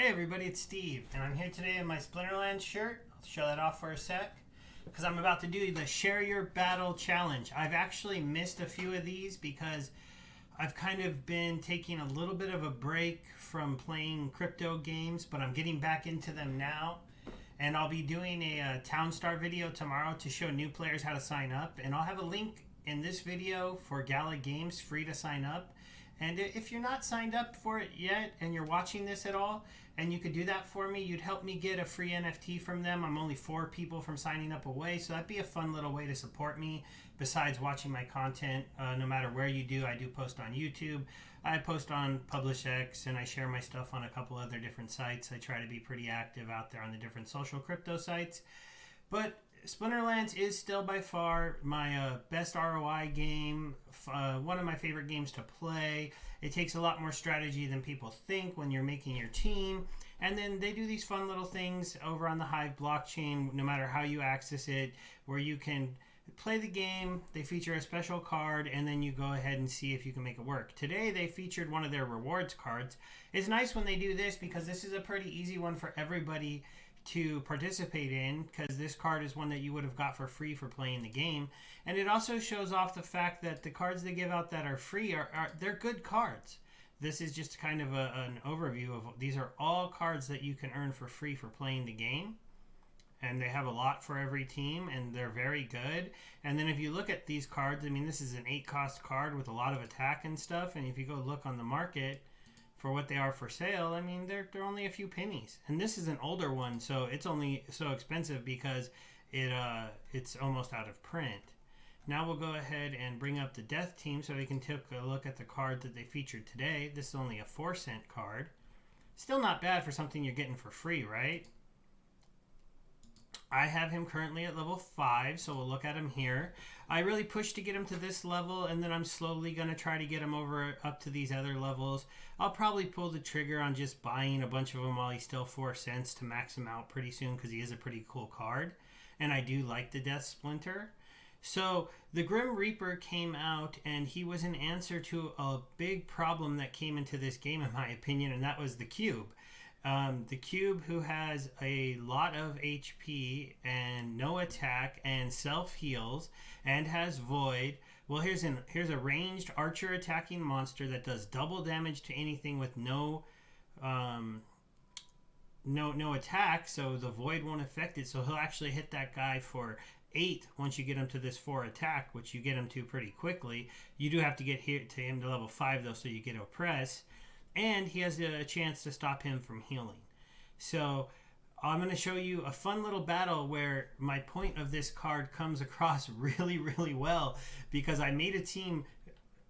Hey everybody, it's Steve, and I'm here today in my Splinterlands shirt. I'll show that off for a sec, because I'm about to do the Share Your Battle Challenge. I've actually missed a few of these because I've kind of been taking a little bit of a break from playing crypto games, but I'm getting back into them now. And I'll be doing a Town Star video tomorrow to show new players how to sign up. And I'll have a link in this video for Gala Games, free to sign up. And if you're not signed up for it yet and you're watching this at all, and you could do that for me, you'd help me get a free NFT from them. I'm only 4 people from signing up away, so that'd be a fun little way to support me besides watching my content. No matter where you do, I do post on YouTube, I post on PublishX, and I share my stuff on a couple other different sites. I try to be pretty active out there on the different social crypto sites. But Splinterlands is still by far my best ROI game, one of my favorite games to play. It takes a lot more strategy than people think when you're making your team. And then they do these fun little things over on the Hive blockchain, no matter how you access it, where you can play the game, they feature a special card, and then you go ahead and see if you can make it work. Today they featured one of their rewards cards. It's nice when they do this because this is a pretty easy one for everybody to participate in, because this card is one that you would have got for free for playing the game. And it also shows off the fact that the cards they give out that are free they're good cards. This is just kind of an overview of these are all cards that you can earn for free for playing the game. And they have a lot for every team, and they're very good. And then if you look at these cards, I mean, this is an 8-cost card with a lot of attack and stuff. And if you go look on the market for what they are for sale, I mean, they're only a few pennies. And this is an older one, so it's only so expensive because it's almost out of print. Now we'll go ahead and bring up the Death Team so we can take a look at the card that they featured today. This is only a 4-cent card. Still not bad for something you're getting for free, right? I have him currently at level 5, so we'll look at him here. I really pushed to get him to this level, and then I'm slowly going to try to get him over up to these other levels. I'll probably pull the trigger on just buying a bunch of them while he's still 4 cents to max him out pretty soon, because he is a pretty cool card. And I do like the Death Splinter. So the Grim Reaper came out, and he was an answer to a big problem that came into this game, in my opinion, and that was the Cube. The Cube, who has a lot of HP and no attack and self-heals and has Void. Well, here's a ranged archer attacking monster that does double damage to anything with no attack, so the Void won't affect it. So he'll actually hit that guy for 8 once you get him to this 4 attack, which you get him to pretty quickly. You do have to get to him to level 5 though, so you get Oppress. And he has a chance to stop him from healing. So I'm going to show you a fun little battle where my point of this card comes across really, really well, because I made a team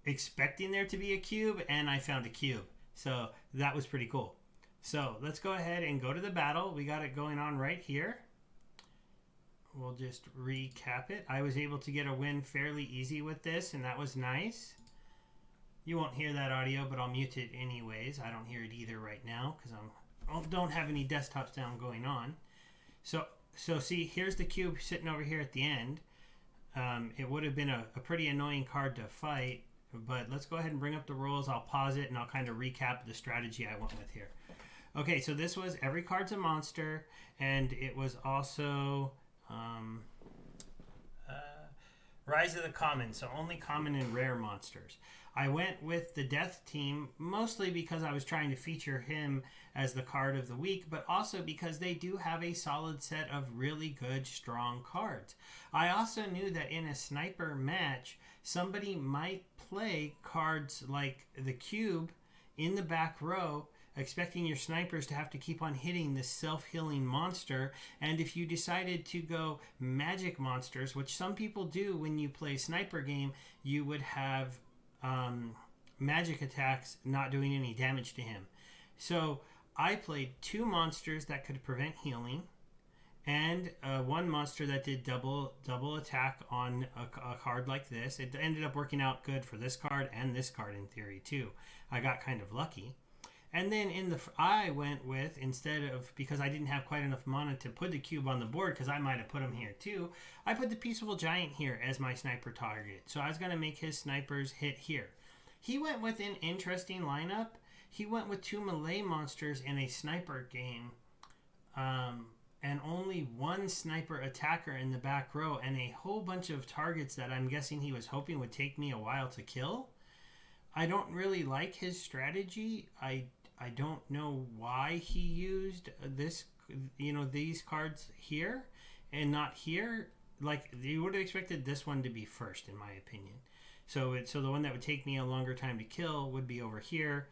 expecting there to be a cube, and I found a cube. So that was pretty cool. So let's go ahead and go to the battle. We got it going on right here. We'll just recap it. I was able to get a win fairly easy with this, and that was nice. You won't hear that audio, but I'll mute it anyways. I don't hear it either right now because I don't have any desktop sound going on. So see, here's the cube sitting over here at the end. It would have been a pretty annoying card to fight, but let's go ahead and bring up the rules. I'll pause it and I'll kind of recap the strategy I went with here. Okay, so this was every card's a monster, and it was also Rise of the Common, so only common and rare monsters. I went with the Death Team mostly because I was trying to feature him as the card of the week, but also because they do have a solid set of really good, strong cards. I also knew that in a sniper match, somebody might play cards like the Cube in the back row, expecting your snipers to have to keep on hitting this self-healing monster. And if you decided to go magic monsters, which some people do when you play sniper game, you would have magic attacks not doing any damage to him. So I played 2 monsters that could prevent healing, and 1 monster that did double attack on a card like this. It ended up working out good for this card and this card in theory too. I got kind of lucky. And then I went with, instead of, because I didn't have quite enough mana to put the cube on the board, because I might have put him here too, I put the Peaceable Giant here as my sniper target. So I was going to make his snipers hit here. He went with an interesting lineup. he went with 2 melee monsters in a sniper game, and only 1 sniper attacker in the back row, and a whole bunch of targets that I'm guessing he was hoping would take me a while to kill. I don't really like his strategy. I don't know why he used this, these cards here and not here. Like, you would have expected this one to be first, in my opinion. So the one that would take me a longer time to kill would be over here.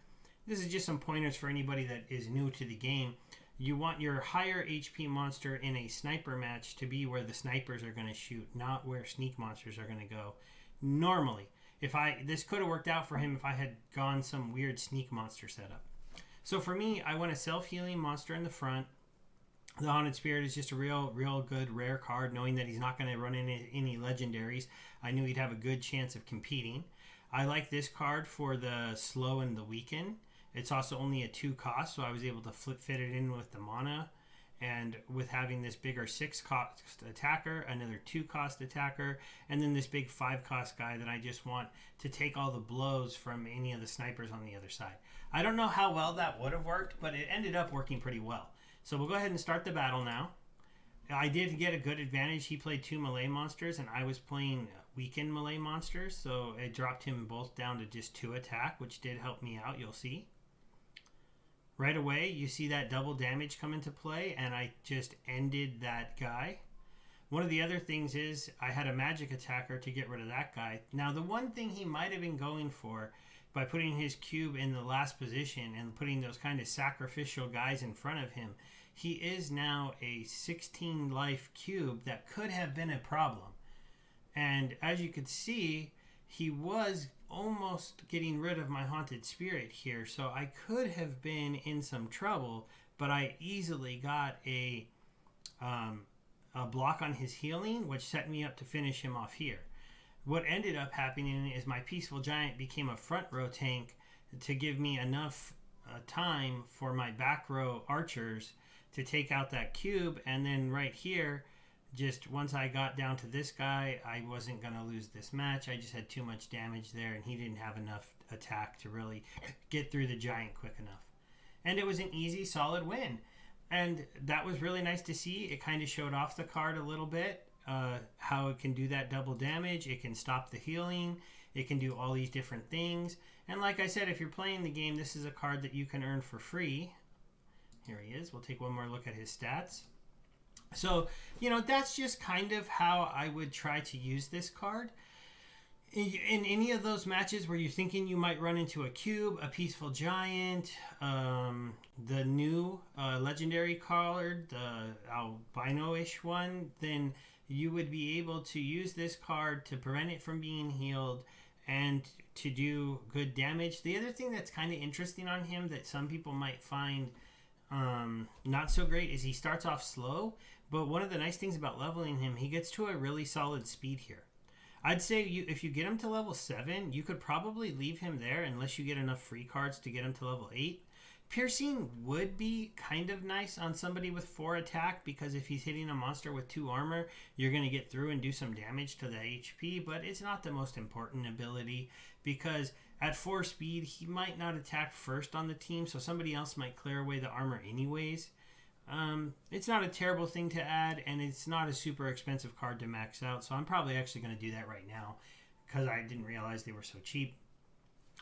This is just some pointers for anybody that is new to the game. You want your higher HP monster in a sniper match to be where the snipers are going to shoot, not where sneak monsters are going to go. Normally, this could have worked out for him if I had gone some weird sneak monster setup. So for me, I want a self-healing monster in the front. The Haunted Spirit is just a real good rare card, knowing that he's not going to run into any legendaries. I knew he'd have a good chance of competing. I like this card for the slow and the weaken. It's also only a 2 cost, so I was able to fit it in with the mana. And with having this bigger 6 cost attacker, another 2 cost attacker, and then this big 5 cost guy that I just want to take all the blows from any of the snipers on the other side. I don't know how well that would have worked, but it ended up working pretty well. So we'll go ahead and start the battle now. I did get a good advantage. He played 2 melee monsters, and I was playing weakened melee monsters, so it dropped him both down to just 2 attack, which did help me out, you'll see. Right away, you see that double damage come into play, and I just ended that guy. One of the other things is I had a magic attacker to get rid of that guy. Now, the one thing he might have been going for by putting his cube in the last position and putting those kind of sacrificial guys in front of him, he is now a 16 life cube that could have been a problem. And as you could see, he was almost getting rid of my Haunted Spirit here, so I could have been in some trouble, but I easily got a block on his healing, which set me up to finish him off here. What ended up happening is my Peaceful Giant became a front row tank to give me enough time for my back row archers to take out that cube, and then right here, just once I got down to this guy, I wasn't going to lose this match. I just had too much damage there, and he didn't have enough attack to really get through the giant quick enough. And it was an easy, solid win. And that was really nice to see. It kind of showed off the card a little bit, how it can do that double damage. It can stop the healing. It can do all these different things. And like I said, if you're playing the game, this is a card that you can earn for free. Here he is. We'll take one more look at his stats. So, that's just kind of how I would try to use this card. In any of those matches where you're thinking you might run into a cube, a Peaceful Giant, the new legendary card, the albino-ish one, then you would be able to use this card to prevent it from being healed and to do good damage. The other thing that's kind of interesting on him that some people might find not so great is he starts off slow, but one of the nice things about leveling him, he gets to a really solid speed here. I'd say if you get him to level 7, you could probably leave him there unless you get enough free cards to get him to level 8. Piercing would be kind of nice on somebody with 4 attack, because if he's hitting a monster with 2 armor, you're going to get through and do some damage to the HP, but it's not the most important ability, because at 4 speed, he might not attack first on the team, so somebody else might clear away the armor anyways. It's not a terrible thing to add, and it's not a super expensive card to max out, so I'm probably actually going to do that right now, because I didn't realize they were so cheap.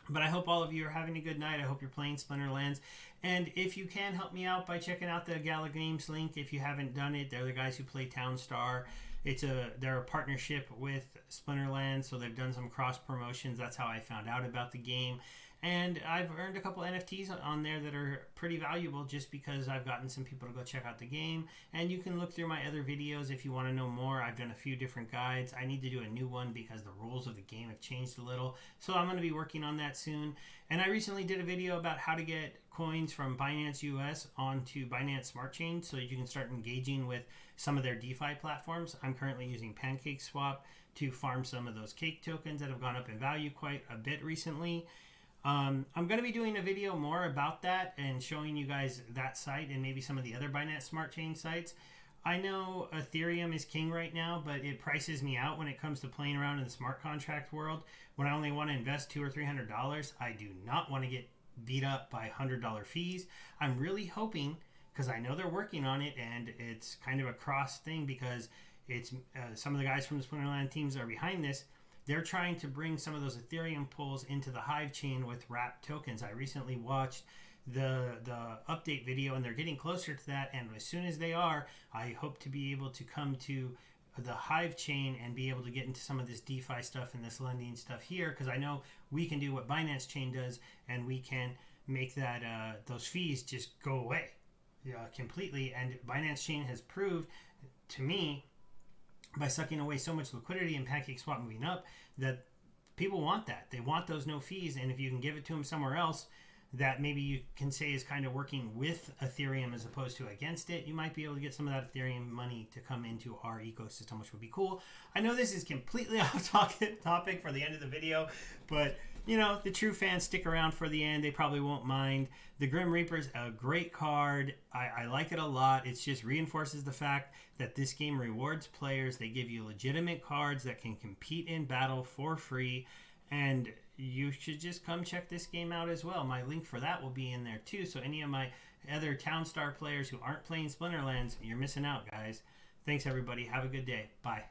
But I hope all of you are having a good night. I hope you're playing Splinterlands. And if you can, help me out by checking out the Gala Games link. If you haven't done it, they're the guys who play Townstar. They're a partnership with Splinterlands, so they've done some cross promotions. That's how I found out about the game. And I've earned a couple NFTs on there that are pretty valuable just because I've gotten some people to go check out the game. And you can look through my other videos if you want to know more. I've done a few different guides. I need to do a new one because the rules of the game have changed a little. So I'm going to be working on that soon. And I recently did a video about how to get coins from Binance US onto Binance Smart Chain so you can start engaging with some of their DeFi platforms. I'm currently using Pancake Swap to farm some of those cake tokens that have gone up in value quite a bit recently. I'm going to be doing a video more about that and showing you guys that site and maybe some of the other Binance Smart Chain sites. I know Ethereum is king right now, but it prices me out when it comes to playing around in the smart contract world. When I only want to invest $200 or $300, I do not want to get beat up by $100 fees. I'm really hoping, because I know they're working on it, and it's kind of a cross thing because it's some of the guys from the Splinterlands teams are behind this. They're trying to bring some of those Ethereum pools into the Hive chain with wrapped tokens. I recently watched the update video, and they're getting closer to that. And as soon as they are, I hope to be able to come to the Hive chain and be able to get into some of this DeFi stuff and this lending stuff here, because I know we can do what Binance chain does, and we can make that those fees just go away completely. And Binance chain has proved to me, by sucking away so much liquidity and Pancake Swap moving up, that people want that. They want those no fees, and if you can give it to them somewhere else that maybe you can say is kind of working with Ethereum as opposed to against it, you might be able to get some of that Ethereum money to come into our ecosystem, which would be cool. I know this is completely off topic for the end of the video, but you know, the true fans stick around for the end. They probably won't mind. The Grim Reaper's a great card. I like it a lot. It just reinforces the fact that this game rewards players. They give you legitimate cards that can compete in battle for free, and you should just come check this game out as well. My link for that will be in there too. So any of my other Townstar players who aren't playing Splinterlands, you're missing out, guys. Thanks, everybody. Have a good day. Bye.